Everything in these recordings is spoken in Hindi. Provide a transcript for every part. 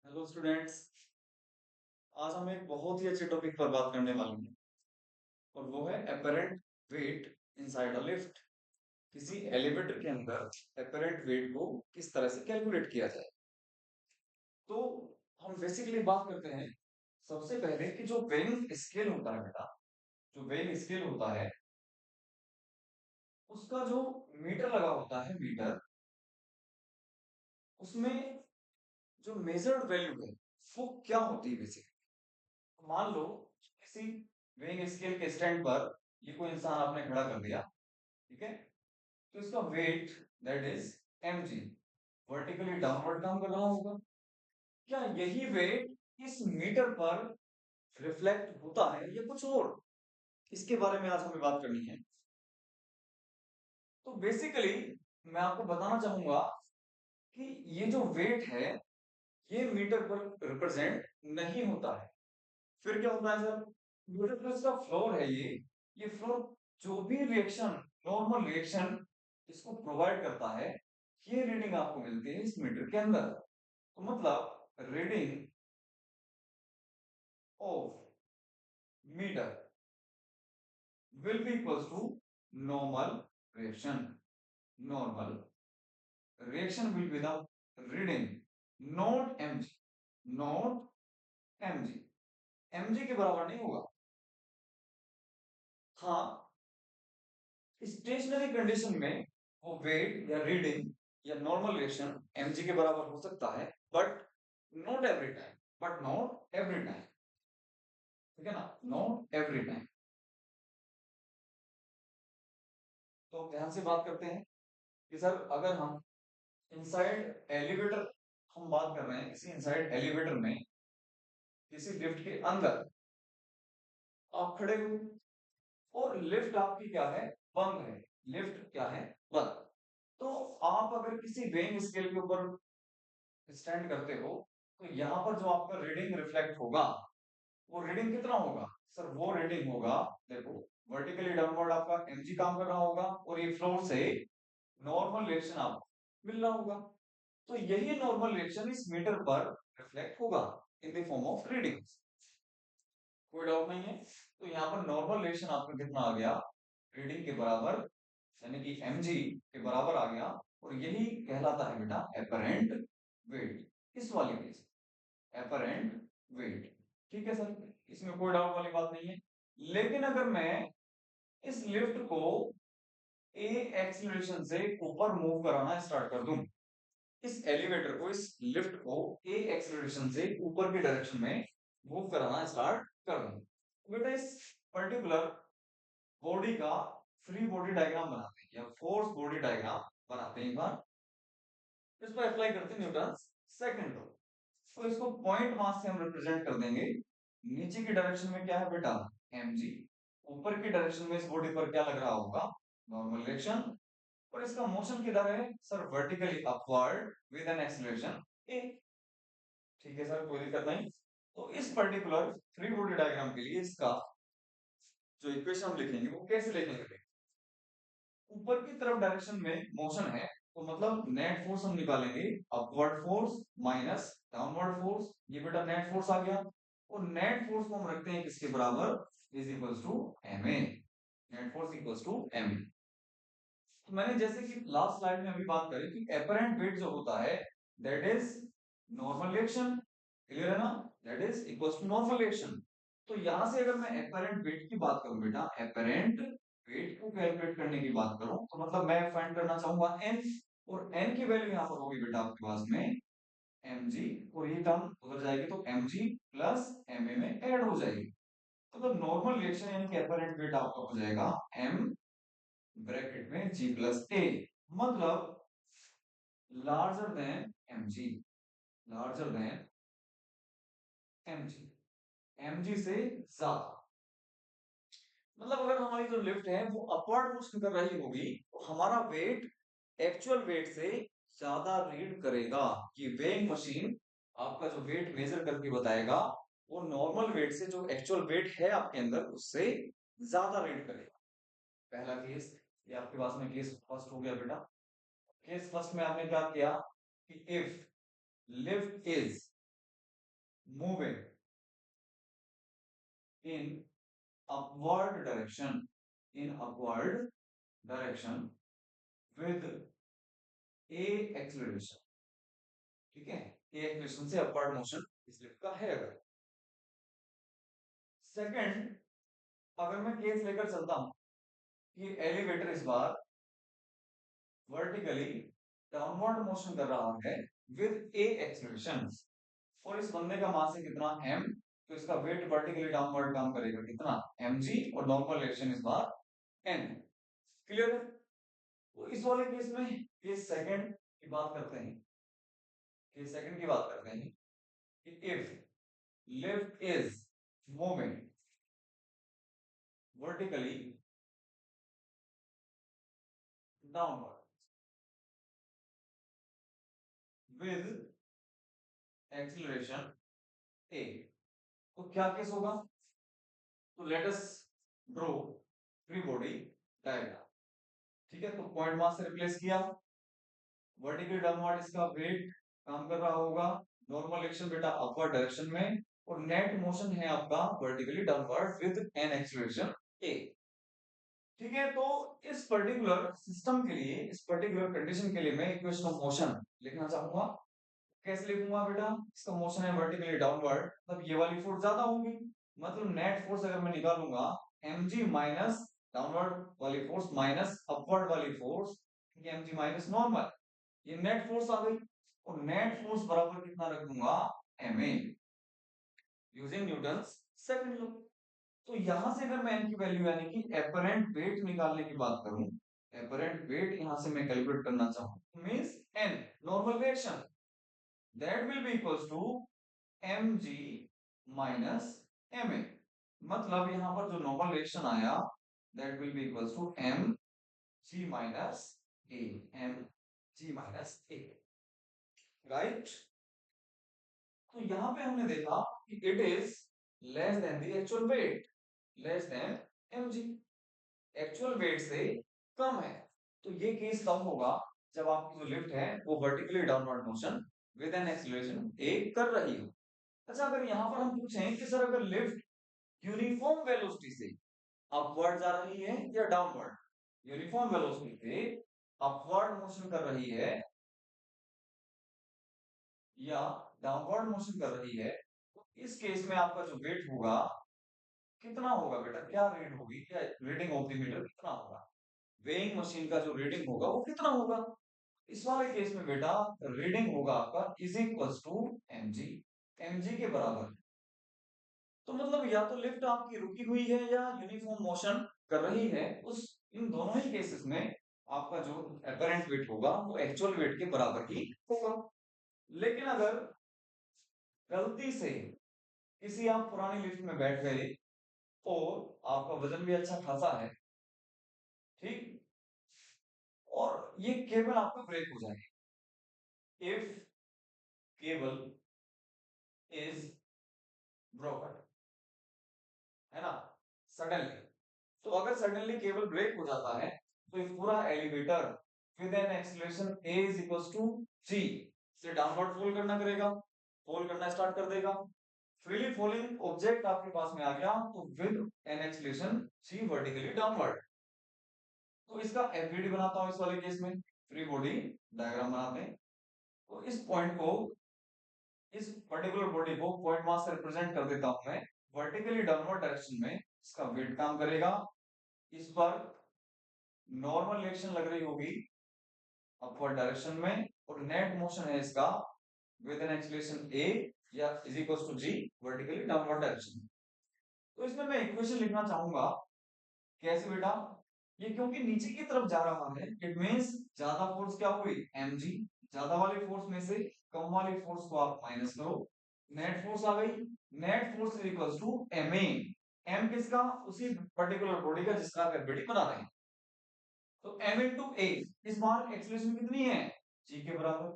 Hello students. आज हम एक बहुत ही अच्छे टॉपिक पर बात करने वाले हैं और वो है apparent wait inside a lift. किसी एलिवेटर के अंदर एपरेंट वेट को किस तरह से कैलकुलेट किया जाए। तो हम बेसिकली बात करते हैं सबसे पहले कि जो वेइंग स्केल होता है बेटा, जो वेइंग स्केल होता है उसका जो मीटर लगा होता है, मीटर, उसमें जो मेजर्ड वैल्यू है वो क्या होती है बेसिकली। मान लो किसी वेइंग स्केल के स्टैंड पर ये कोई इंसान आपने खड़ा कर दिया, ठीक है। तो इसका weight that is mg vertically downward काम कर रहा होगा। क्या यही वेट इस मीटर पर रिफ्लेक्ट होता है या कुछ और, इसके बारे में आज हमें बात करनी है। तो बेसिकली मैं आपको बताना चाहूंगा कि ये जो वेट है ये मीटर पर रिप्रेजेंट नहीं होता है। फिर क्या होता है सर, मीटर पर इसका फ्लोर है, ये फ्लोर जो भी रिएक्शन, नॉर्मल रिएक्शन इसको प्रोवाइड करता है, ये रीडिंग आपको मिलती है इस मीटर के अंदर। तो मतलब reading of meter will be equals to normal reaction. Normal reaction will be the reading, not mg, not mg, mg के बराबर नहीं होगा। हाँ, स्टेशनरी कंडीशन में वो वेट या रीडिंग या नॉर्मल रिएक्शन mg के बराबर हो सकता है, but not every time, but not every time, ठीक है ना, नॉट एवरी टाइम। तो ध्यान से बात करते हैं कि सर अगर हम इनसाइड एलिवेटर, हम बात कर रहे हैं किसी इनसाइड एलिवेटर में, किसी लिफ्ट के अंदर आप खड़े हो और लिफ्ट आपकी क्या है, बंद है। लिफ्ट क्या है, बंद। तो आप अगर किसी वेइंग स्केल के ऊपर स्टैंड करते हो तो यहाँ पर जो आपका रीडिंग रिफ्लेक्ट होगा वो रीडिंग कितना होगा सर, वो रीडिंग होगा, देखो, वर्टिकली डाउनवर्ड आपका mg काम कर रहा होगा और ये फ्लोर से नॉर्मल रिएक्शन आपको मिल रहा होगा। तो यही नॉर्मल रिएक्शन इस मीटर पर रिफ्लेक्ट होगा in the form of reading. कोई डाउट नहीं है। तो यहाँ पर नॉर्मल रिएक्शन आपका कितना आ गया, रीडिंग के बराबर, यानी कि mg के बराबर आ गया। और यही कहलाता है बेटा एपरेंट वेट, इस वाली केस एपरेंट वेट। ठीक है सर, इसमें कोई डाउट वाली बात नहीं है। लेकिन अगर मैं इस लिफ्ट को ए एक्सीलरेशन से ऊपर मूव कराना स्टार्ट कर दूं, इस एलिवेटर को, इस लिफ्ट को ए एक्सीलरेशन से ऊपर की डायरेक्शन में मूव कराना स्टार्ट कर दूं, तो बेटा इस पर्टिकुलर बॉडी का फ्री बॉडी डायग्राम बनाते हैं या फोर्स बॉडी डायग्राम बनाते हैं एक बार। इस पर अप्लाई करते हैं न्यूटन सेकंड लॉ। तो इसको पॉइंट मास से हम रिप्रेजेंट कर देंगे। नीचे की डायरेक्शन में क्या है बेटा, mg। ऊपर की डायरेक्शन में इस बॉडी पर क्या लग रहा होगा, नॉर्मल रिएक्शन। और इसका मोशन किधर है sir, vertically upward with an acceleration a। ठीक है सर, कोई दिक्कत नहीं। तो इस पर्टिकुलर फ्री बॉडी डायग्राम के लिए इसका जो इक्वेशन हम लिखेंगे वो कैसे लिखेंगे, ऊपर की तरफ डायरेक्शन में मोशन है तो मतलब नेट फोर्स हम निकालेंगे, upward force minus downward force, ये बेटा नेट फोर्स आ गया। और नेट फोर्स को हम रखते हैं किसके बराबर, is equals to ma। Net force equals to ma। तो मैंने जैसे कि लास्ट स्लाइड में अभी बात करी कि एपरेंट वेट जो होता है that is normal reaction, clear है ना, that is equals to normal reaction. तो यहां से अगर मैं एपरेंट वेट की बात करूं बेटा, एपरेंट वेट को कैलकुलेट करने की बात करूं तो मतलब मैं फाइंड करना चाहूंगा n, और n की वैल्यू यहां पर होगी बेटा आपके पास में mg, और ये टर्म उधर जाएगी तो mg प्लस ma में ऐड हो जाएगी। तो मतलब नॉर्मल रिएक्शन यानी कि एपरेंट वेट आपका हो जाएगा m ब्रैकेट में g प्लस a, मतलब larger than mg, larger than mg, mg से ज्यादा। मतलब अगर हमारी जो लिफ्ट है वो अपवर्ड मोशन कर रही होगी तो हमारा वेट एक्चुअल वेट से ज्यादा रीड करेगा। ये वेइंग मशीन आपका जो वेट मेजर करके बताएगा वो नॉर्मल वेट से, जो एक्चुअल वेट है आपके अंदर, उससे ज्यादा रीड करेगा। पहला केस, ये आपके पास में केस फर्स्ट हो गया बेटा। केस फर्स्ट में आपने क्या किया कि if lift is moving in upward direction, in upward direction with a acceleration, ठीक है, ए एक्सलरेशन से अपवर्ड मोशन इस लिफ्ट का है। अगर सेकंड, अगर मैं केस लेकर चलता हूं कि एलिवेटर इस बार वर्टिकली डाउनवर्ड मोशन कर रहा है विद ए एक्सलरेशन, और इस बंदे का मास है कितना m, तो इसका वेट वर्टिकली डाउनवर्ड काम करेगा कितना mg, और नॉर्मल एक्शन इस बार n। क्लियर है? तो इस वाले केस में केस सेकंड की बात करते हैं, केस सेकंड की बात करते हैं कि if lift is moving vertically downward with acceleration a, तो क्या केस होगा? तो let us draw free body diagram, ठीक है। तो पॉइंट मास से रिप्लेस किया, वर्टिकली डाउनवर्ड इसका वेट काम कर रहा होगा, नॉर्मल एक्शन बेटा अपवर्ड डायरेक्शन में, और नेट मोशन है आपका vertically downward with an acceleration a, ठीक है। तो इस पर्टिकुलर सिस्टम के लिए, इस पर्टिकुलर कंडीशन के लिए मैं इक्वेशन ऑफ मोशन लिखना चाहूंगा। कैसे लिखूंगा बेटा? इसका मोशन है वर्टिकली डाउनवर्ड, तब ये वाली फोर्स ज्यादा होगी, मतलब नेट फोर्स अगर मैं निकालूंगा mg माइनस डाउनवर्ड वाली फोर्स माइनस अपवर्ड वाली फोर्स, mg माइनस नॉर्मल, ये नेट फोर्स आ गई, और नेट फोर्स बराबर कितना रख दूंगा ma, using Newton's second law. तो यहां से अगर मैं n की वैल्यू यानी कि एपरेंट वेट निकालने की बात करूं, एपरेंट वेट यहां से मैं कैलकुलेट करना चाहूं, means n normal reaction, that will be equals to mg minus ma, मतलब यहां पर जो नॉर्मल रिएक्शन आया that will be equals to mg minus a, mg minus a, right. तो यहां पे हमने देखा कि it is less than the actual weight, less than mg, actual weight से कम है। तो ये केस कब होगा? जब आपकी जो लिफ्ट है वो vertically downward motion with an acceleration a कर रही हो। अच्छा, अगर यहां पर हम पूछें कि सर अगर लिफ्ट यूनिफॉर्म वेलोसिटी से अपवर्ड जा रही है या डाउनवर्ड, यूनिफॉर्म वेलोसिटी से अपवर्ड मोशन कर रही है या डाउनवर्ड मोशन कर रही है, तो इस केस में आपका जो वेट होगा कितना होगा बेटा? क्या रेट होगी, क्या रीडिंग ऑफ द मीटर कितना होगा, वेइंग मशीन का जो रीडिंग होगा वो कितना होगा? इस वाले केस में बेटा रीडिंग होगा आपका is equals to mg, mg के बराबर। तो मतलब या तो लिफ्ट आपकी रुकी हुई है या यूनिफॉर्म मोशन कर रही है, उस इन दोनों ही केसेस में आपका जो एपरेंट वेट होगा वो एक्चुअल वेट के बराबर ही होगा। लेकिन अगर गलती से किसी आप पुरानी लिफ्ट में बैठ गए और आपका वजन भी अच्छा खासा है, ठीक, और ये केबल आपका ब्रेक हो जाए, इफ केबल इज ब्रोकन, है ना, सडनली, तो अगर सडनली केबल ब्रेक हो जाता है तो ये पूरा elevator with an acceleration a is equals to g से डाउनवर्ड फॉल करना करेगा, फॉल करना स्टार्ट कर देगा। फ्रीली फॉलिंग ऑब्जेक्ट आपके पास में आ गया तो with an acceleration g vertically downward. तो इसका एफवीडी बनाता हूं इस वाले केस में, फ्री बॉडी डायग्राम बनाते हैं। तो इस पॉइंट को, इस पर्टिकुलर बॉडी को पॉइंट मास से रिप्रेजेंट कर देता हूं मैं, वर्टिकली डाउनवर्ड डायरेक्शन में इसका वेट काम करेगा, इस पर नॉर्मल रिएक्शन लग रही होगी अपवर्ड डायरेक्शन में, और नेट मोशन है इसका विद एन एक्सीलरेशन a या is equals to g vertically downward direction. तो इसमें मैं इक्वेशन लिखना चाहूंगा, कैसे बेटा? ये क्योंकि नीचे की तरफ जा रहा है, इट मींस ज्यादा फोर्स क्या हुई mg, ज्यादा वाली फोर्स में से कम वाली फोर्स को आप माइनस करो, नेट फोर्स आ गई, net force is equals to ma, m किसका? उसी पर्टिकुलर बॉडी का जिसका आप एफबीडी बना रहे हैं। तो m इंटू a, इस बार एक्सीलरेशन कितनी है? g के बराबर।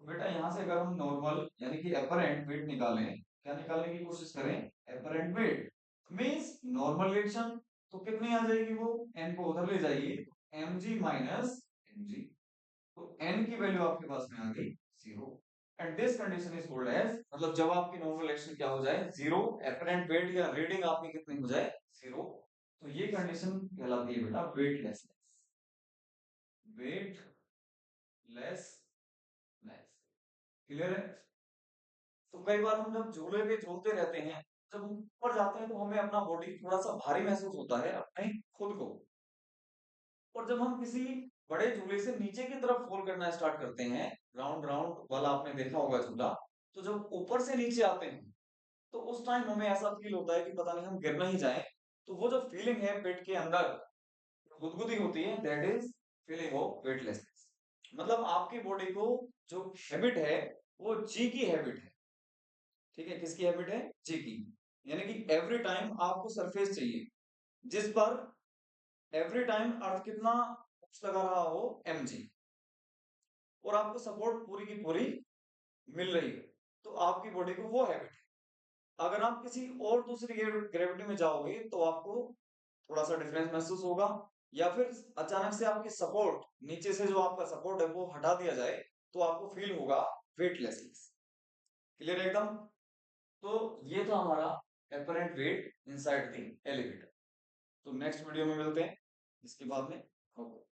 तो बेटा यहां से अगर हम नॉर्मल यानी कि अपरेंट वेट निकालें, क्या निकालने की कोशिश करें? Apparent wait means normal reaction, तो कितनी आ जाएगी वो? n को उधर ले जाइए, mg माइनस mg, तो n की वैल्यू आपके पास में आ गई 0। And this condition is called as, मतलब जब आपकी नॉर्मल एक्शन क्या हो जाए, जीरो, एपरेंट वेट या रीडिंग आपकी कितनी हो जाए, जीरो, तो ये कंडीशन कहलाती है बेटा वेटलेसनेस, वेटलेसनेस। क्लियर है? तो कई बार हम जब झूले पे झूलते रहते हैं, जब ऊपर जाते हैं तो हमें अपना बॉडी थोड़ा सा भारी महसूस होता है अपने खुद को, और जब हम किसी बड़े झूले से नीचे की तरफ फॉल करना स्टार्ट करते हैं, राउंड राउंड वाला आपने देखा होगा झूला, तो जब ऊपर से नीचे आते हैं तो उस टाइम हमें ऐसा फील होता है कि पता नहीं हम गिर नहीं जाए। तो वो जो फीलिंग है पेट के अंदर गुदगुदी होती है, that is feeling of weightlessness. मतलब आपकी बॉडी को जो हैबिट है वो जी की हैबिट है, ठीक है, किसकी हैबिट है, जी की, यानी कि एवरी टाइम आपको सरफेस चाहिए जिस पर एवरी टाइम अर्थ कितना फोर्स लगा रहा हो, mg, और आपको सपोर्ट पूरी की पूरी मिल रही है, तो आपकी बॉडी को वो हैबिट है। अगर आप किसी और दूसरी ग्रेविटी में जाओगे तो आपको थोड़ा सा डिफरेंस महसूस होगा, या फिर अचानक से आपकी सपोर्ट, नीचे से जो आपका सपोर्ट है वो हटा दिया जाए तो आपको फील होगा वेटलेसनेस। क्लियर एकदम? तो ये था हमारा apparent wait inside the elevator. तो नेक्स्ट वीडियो में मिलते हैं इसके बाद में। ओके।